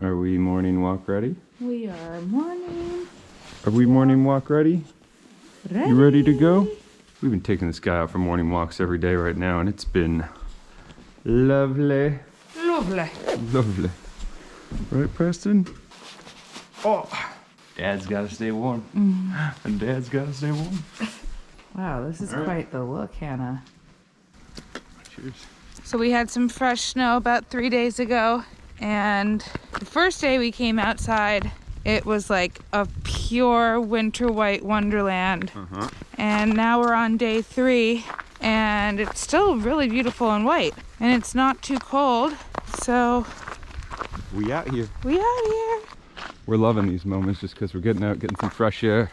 Are we morning walk ready? We are morning. Are we morning walk ready? Ready. You ready to go? We've been taking this guy out for morning walks every day right now, and it's been lovely. Lovely. Lovely. Right, Preston? Oh, Dad's got to stay warm. And Dad's got to stay warm. Wow, this is quite the look, Hannah. Cheers. So we had some fresh snow about 3 days ago, and the first day we came outside, it was like a pure winter white wonderland. And now we're on day 3, and it's still really beautiful and white, and it's not too cold, so We out here. we out here. We're loving these moments just because we're getting out, getting some fresh air,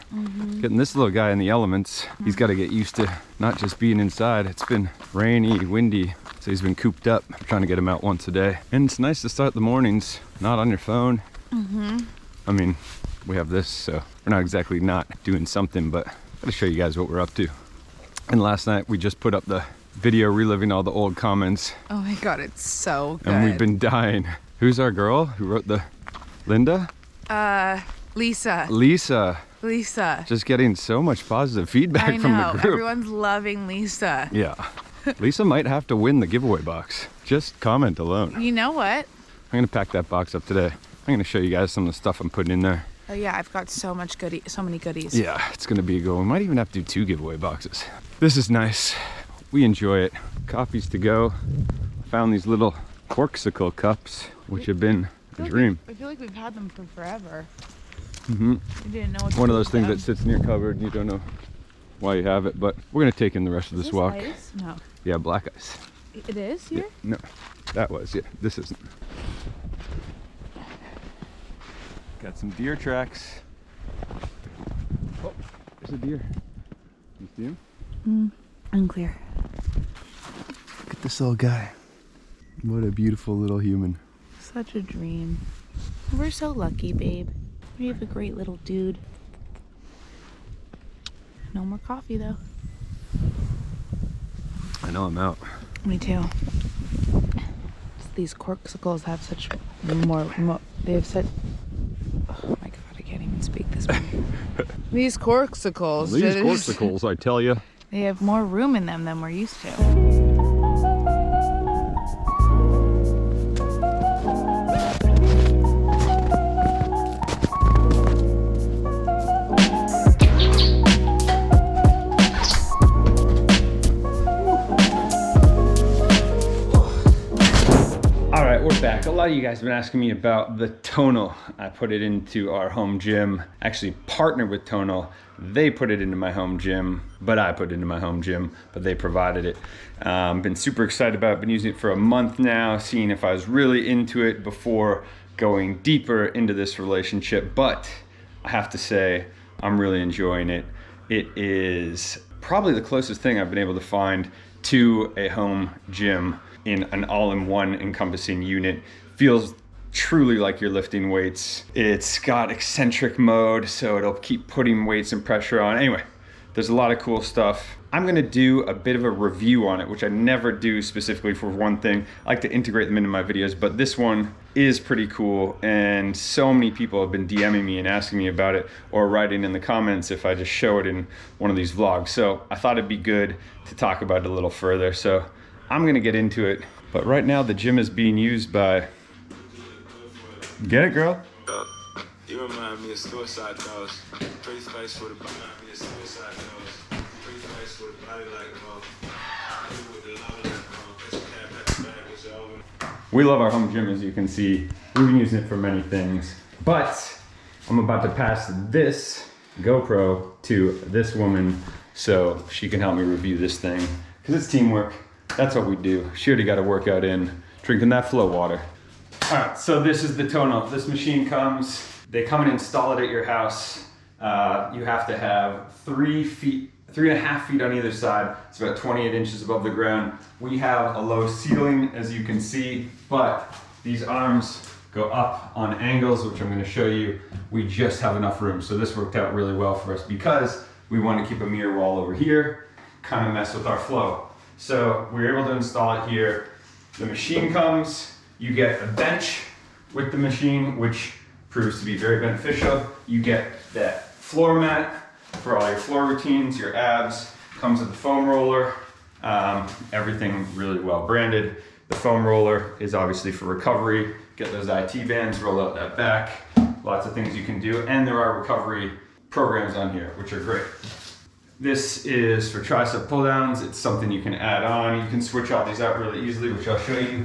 getting this little guy in the elements. He's got to get used to not just being inside. It's been rainy, windy, so he's been cooped up. I'm trying to get him out once a day. And it's nice to start the mornings not on your phone. I mean, we have this, so we're not exactly not doing something, but I gotta show you guys what we're up to. And last night we just put up the video reliving all the old comments. Oh my god, it's so good. And we've been dying. Who's our girl who wrote the Linda? Lisa. Lisa. Just getting so much positive feedback I know, from the group. everyone's loving Lisa. Yeah. Lisa might have to win the giveaway box. Just comment alone. You know what? I'm gonna pack that box up today. I'm gonna show you guys some of the stuff I'm putting in there. Oh yeah, I've got so many goodies. Yeah, it's gonna be a good one. We might even have to do 2 giveaway boxes. This is nice. We enjoy it. Coffees to go. Found these little corksicle cups, which have been a dream. I feel like we've had them for forever. We didn't know what to One do of those with things them. that sits in your cupboard and you don't know why you have it, but we're gonna take in the rest of Is this walk. Ice? No. Yeah, black ice. It is here? No, that was, yeah. This isn't. Got some deer tracks. Oh, there's a deer. You see him? Unclear. Look at this little guy. What a beautiful little human. Such a dream. We're so lucky, babe. We have a great little dude. No more coffee though. I know I'm out. Me too. These corksicles have such they have such, oh my god, I can't even speak this morning. These corksicles. These corksicles, I tell you. They have more room in them than we're used to. We're back. A lot of you guys have been asking me about the Tonal. I put it into our home gym. Actually partnered with Tonal. They put it into my home gym, but I put it into my home gym, but they provided it. Been super excited about it. Been using it for a month now, seeing if I was really into it before going deeper into this relationship. But I have to say, I'm really enjoying it. It is probably the closest thing I've been able to find to a home gym in an all-in-one encompassing unit. Feels truly like you're lifting weights. It's got eccentric mode, so it'll keep putting weights and pressure on. Anyway, there's a lot of cool stuff. I'm gonna do a bit of a review on it, which I never do specifically for one thing. I like to integrate them into my videos, but this one is pretty cool, and so many people have been DMing me and asking me about it, or writing in the comments if I just show it in one of these vlogs. So I thought it'd be good to talk about it a little further. So I'm gonna get into it, but right now the gym is being used by, get it, girl? You remind me of suicide dogs. Pretty face with a body. Remind me of suicide dogs. Pretty face with a body like We love our home gym, as you can see. We've been using it for many things, but I'm about to pass this GoPro to this woman so she can help me review this thing, because it's teamwork. That's what we do. She already got a workout in, drinking that flow water. All right, so this is the Tonal. This machine comes, they come and install it at your house. You have to have 3.5 feet on either side. It's about 28 inches above the ground. We have a low ceiling, as you can see, but these arms go up on angles, which I'm gonna show you. We just have enough room. So this worked out really well for us because we want to keep a mirror wall over here, kind of mess with our flow. So we're able to install it here. The machine comes, you get a bench with the machine, which proves to be very beneficial. You get that floor mat for all your floor routines, your abs, comes with the foam roller, everything really well branded. The foam roller is obviously for recovery. Get those IT bands, roll out that back. Lots of things you can do, and there are recovery programs on here, which are great. This is for tricep pull downs. It's something you can add on. You can switch all these out really easily, which I'll show you.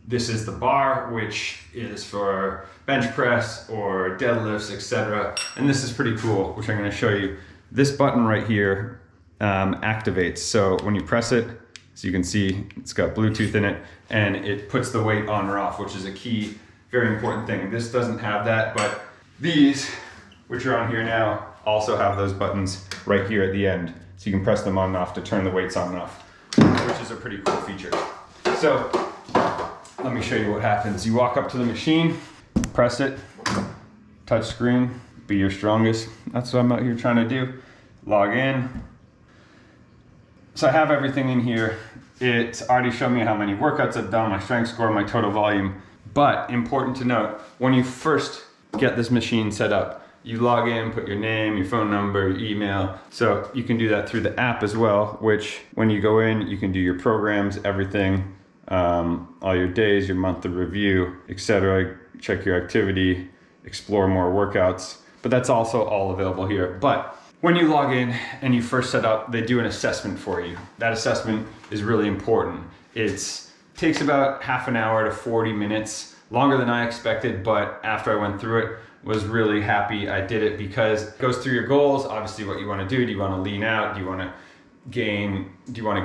This is the bar, which is for bench press or deadlifts, etc. And this is pretty cool, which I'm gonna show you. This button right here activates. So when you press it, so you can see it's got Bluetooth in it, and it puts the weight on or off, which is a key, very important thing. This doesn't have that, but these, which are on here now, also have those buttons right here at the end. So you can press them on and off to turn the weights on and off, which is a pretty cool feature. So let me show you what happens. You walk up to the machine, press it, touch screen, be your strongest. That's what I'm out here trying to do. Log in. So I have everything in here. It's already shown me how many workouts I've done, my strength score, my total volume. But important to note, when you first get this machine set up, you log in, put your name, your phone number, your email. So you can do that through the app as well, which when you go in, you can do your programs, everything, all your days, your monthly review, etc. Check your activity, explore more workouts. But that's also all available here. But when you log in and you first set up, they do an assessment for you. That assessment is really important. It takes about half an hour to 40 minutes, longer than I expected, but after I went through it, was really happy I did it because it goes through your goals, obviously what you want to do. Do you want to lean out? Do you want to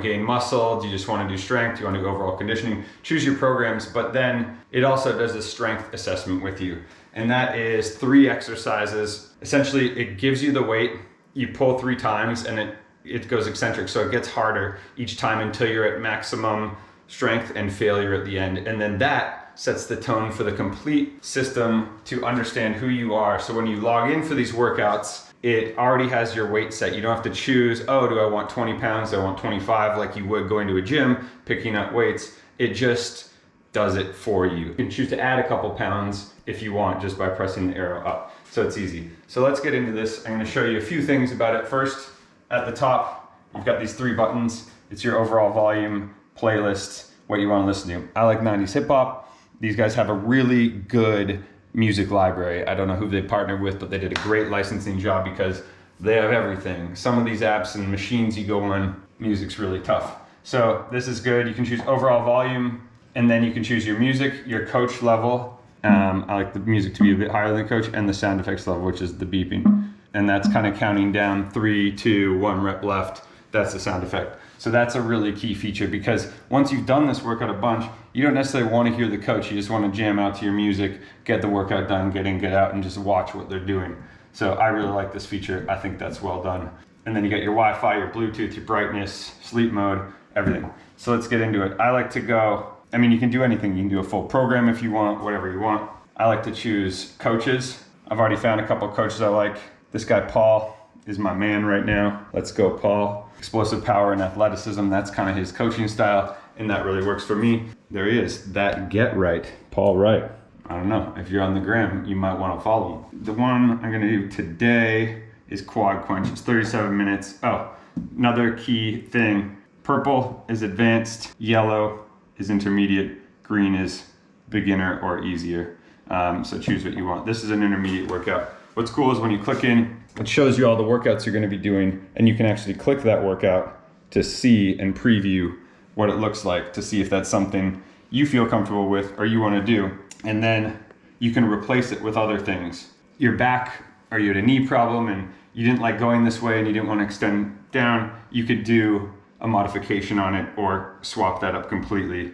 gain muscle? Do you just want to do strength? Do you want to do overall conditioning? Choose your programs, but then it also does a strength assessment with you. And that is 3 exercises. Essentially, it gives you the weight, you pull 3 times, and it goes eccentric. So it gets harder each time until you're at maximum strength and failure at the end. And then that sets the tone for the complete system to understand who you are. So when you log in for these workouts, it already has your weight set. You don't have to choose, oh, do I want 20 pounds? Do I want 25 like you would going to a gym, picking up weights? It just does it for you. You can choose to add a couple pounds if you want just by pressing the arrow up. So it's easy. So let's get into this. I'm gonna show you a few things about it. First, at the top, you've got these 3 buttons. It's your overall volume, playlist, what you wanna listen to. I like 90s hip hop. These guys have a really good music library. I don't know who they partnered with, but they did a great licensing job because they have everything. Some of these apps and machines you go on, music's really tough. So this is good. You can choose overall volume, and then you can choose your music, your coach level. I like the music to be a bit higher than coach, and the sound effects level, which is the beeping. And that's kind of counting down 3, 2, 1 rep left. That's the sound effect. So that's a really key feature because once you've done this workout a bunch, you don't necessarily want to hear the coach. You just want to jam out to your music, get the workout done, get in, get out, and just watch what they're doing. So I really like this feature. I think that's well done. And then you got your Wi-Fi, your Bluetooth, your brightness, sleep mode, everything. So let's get into it. I like to go, I mean, you can do anything. You can do a full program if you want, whatever you want. I like to choose coaches. I've already found a couple of coaches I like. This guy, Paul, is my man right now. Let's go, Paul. Explosive power and athleticism, that's kind of his coaching style, and that really works for me. There he is, that Get Right, Paul Wright. I don't know, if you're on the gram, you might want to follow him. The one I'm gonna do today is quad crunch. It's 37 minutes. Oh, another key thing. Purple is advanced, yellow is intermediate, green is beginner or easier. So choose what you want. This is an intermediate workout. What's cool is when you click in, it shows you all the workouts you're gonna be doing, and you can actually click that workout to see and preview what it looks like, to see if that's something you feel comfortable with or you wanna do. And then you can replace it with other things. Your back, or you had a knee problem and you didn't like going this way and you didn't wanna extend down, you could do a modification on it or swap that up completely,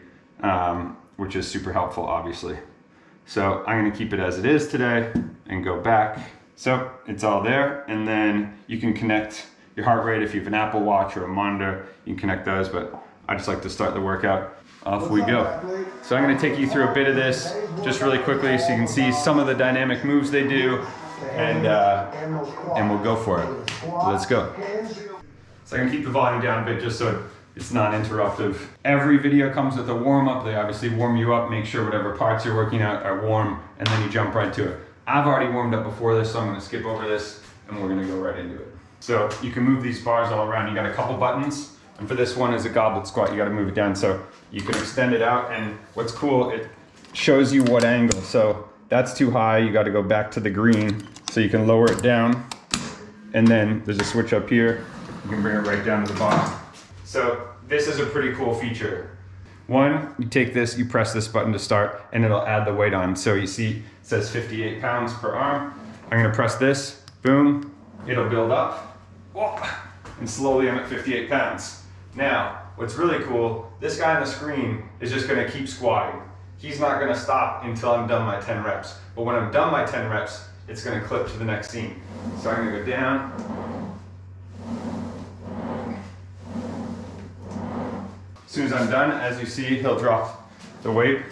which is super helpful, obviously. So I'm gonna keep it as it is today and go back. So it's all there, and then you can connect your heart rate if you have an Apple Watch or a monitor. You can connect those, but I just like to start the workout. Off we go. So I'm gonna take you through a bit of this just really quickly so you can see some of the dynamic moves they do, and we'll go for it. Let's go. So I'm gonna keep the volume down a bit just so it It's non-interruptive. Every video comes with a warm-up. They obviously warm you up, make sure whatever parts you're working out are warm, and then you jump right to it. I've already warmed up before this, so I'm gonna skip over this, and we're gonna go right into it. So you can move these bars all around. You got a couple buttons, and for this one is a goblet squat. You gotta move it down so you can extend it out, and what's cool, it shows you what angle. So that's too high, you gotta go back to the green, so you can lower it down, and then there's a switch up here. You can bring it right down to the bottom. So this is a pretty cool feature. One, you take this, you press this button to start, and it'll add the weight on. So you see, it says 58 pounds per arm. I'm gonna press this, boom, it'll build up, and slowly I'm at 58 pounds. Now, what's really cool, this guy on the screen is just gonna keep squatting. He's not gonna stop until I'm done my 10 reps. But when I'm done my 10 reps, it's gonna clip to the next scene. So I'm gonna go down. As soon as I'm done, as you see, he'll drop the weight.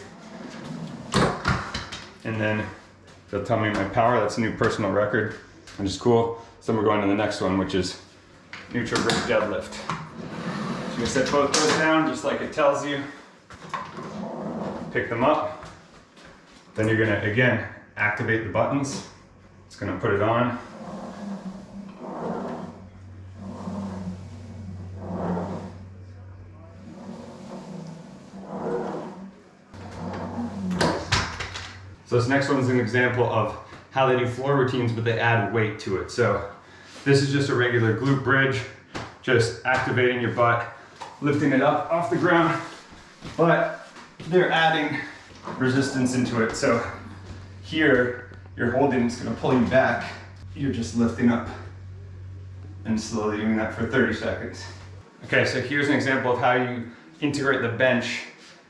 And then he'll tell me my power. That's a new personal record, which is cool. So we're going to the next one, which is neutral grip deadlift. So you're gonna set both those down, just like it tells you. Pick them up. Then you're gonna, again, activate the buttons. It's gonna put it on. So this next one is an example of how they do floor routines, but they add weight to it. So this is just a regular glute bridge, just activating your butt, lifting it up off the ground, but they're adding resistance into it. So here, you're holding, it's gonna pull you back. You're just lifting up and slowly doing that for 30 seconds. Okay, so here's an example of how you integrate the bench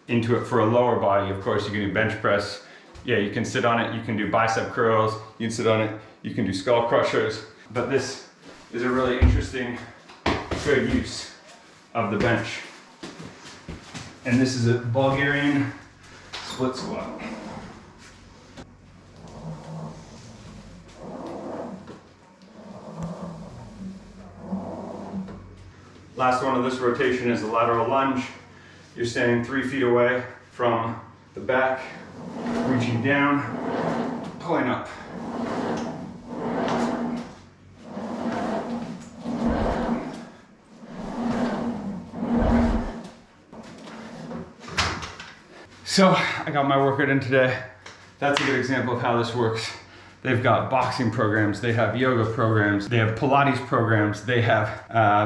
into it for a lower body. Of course, you can do bench press. Yeah, you can sit on it, you can do bicep curls, you can sit on it, you can do skull crushers, but this is a really interesting, good use of the bench. And this is a Bulgarian split squat. Last one of this rotation is the lateral lunge. You're standing 3 feet away from the back, reaching down, pulling up. So I got my workout in today. That's a good example of how this works. They've got boxing programs, they have yoga programs, they have Pilates programs, they have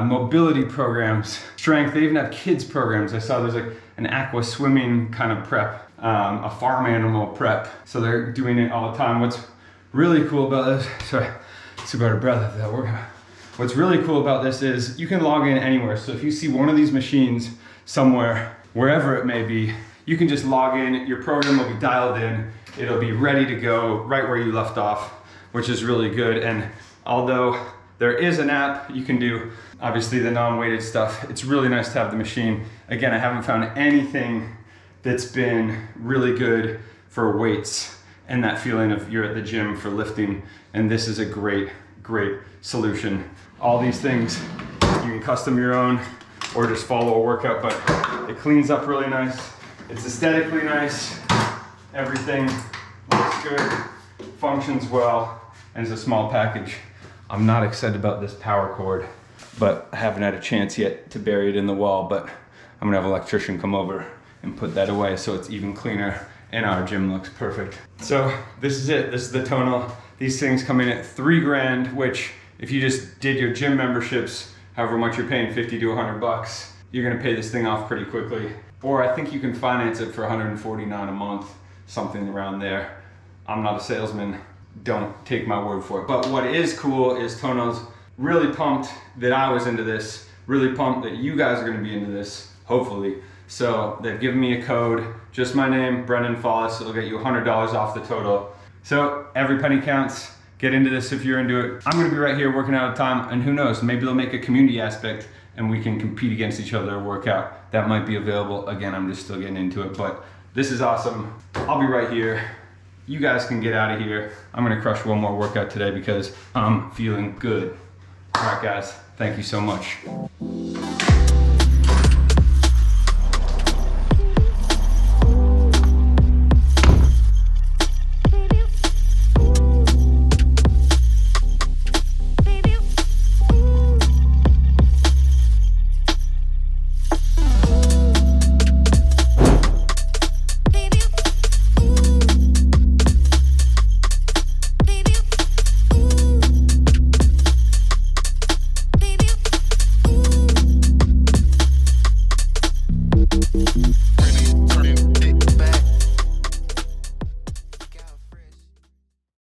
mobility programs, strength, they even have kids programs. I saw there's like an aqua swimming kind of prep, a farm animal prep. So they're doing it all the time. What's really cool about this, sorry, super out of breath after that workout. What's really cool about this is you can log in anywhere. So if you see one of these machines somewhere, wherever it may be, you can just log in, your program will be dialed in, it'll be ready to go right where you left off, which is really good. And although there is an app, you can do obviously the non-weighted stuff. It's really nice to have the machine. Again, I haven't found anything that's been really good for weights and that feeling of you're at the gym for lifting. And this is a great, great solution. All these things, you can custom your own or just follow a workout, but it cleans up really nice. It's aesthetically nice. Everything looks good, functions well, and is a small package. I'm not excited about this power cord, but I haven't had a chance yet to bury it in the wall, but I'm gonna have an electrician come over and put that away so it's even cleaner and our gym looks perfect. So this is it, this is the Tonal. These things come in at $3 grand, which if you just did your gym memberships, however much you're paying, 50 to 100 bucks, you're gonna pay this thing off pretty quickly. Or I think you can finance it for $149 a month, something around there. I'm not a salesman, don't take my word for it. But what is cool is Tonal's really pumped that I was into this, really pumped that you guys are gonna be into this, hopefully. So they've given me a code, just my name, Brendan Fallis. It'll get you $100 off the total. So every penny counts. Get into this if you're into it. I'm gonna be right here working out of time, and who knows, maybe they'll make a community aspect and we can compete against each other or work out. That might be available. Again, I'm just still getting into it, but this is awesome. I'll be right here. You guys can get out of here. I'm gonna crush one more workout today because I'm feeling good. All right, guys, thank you so much.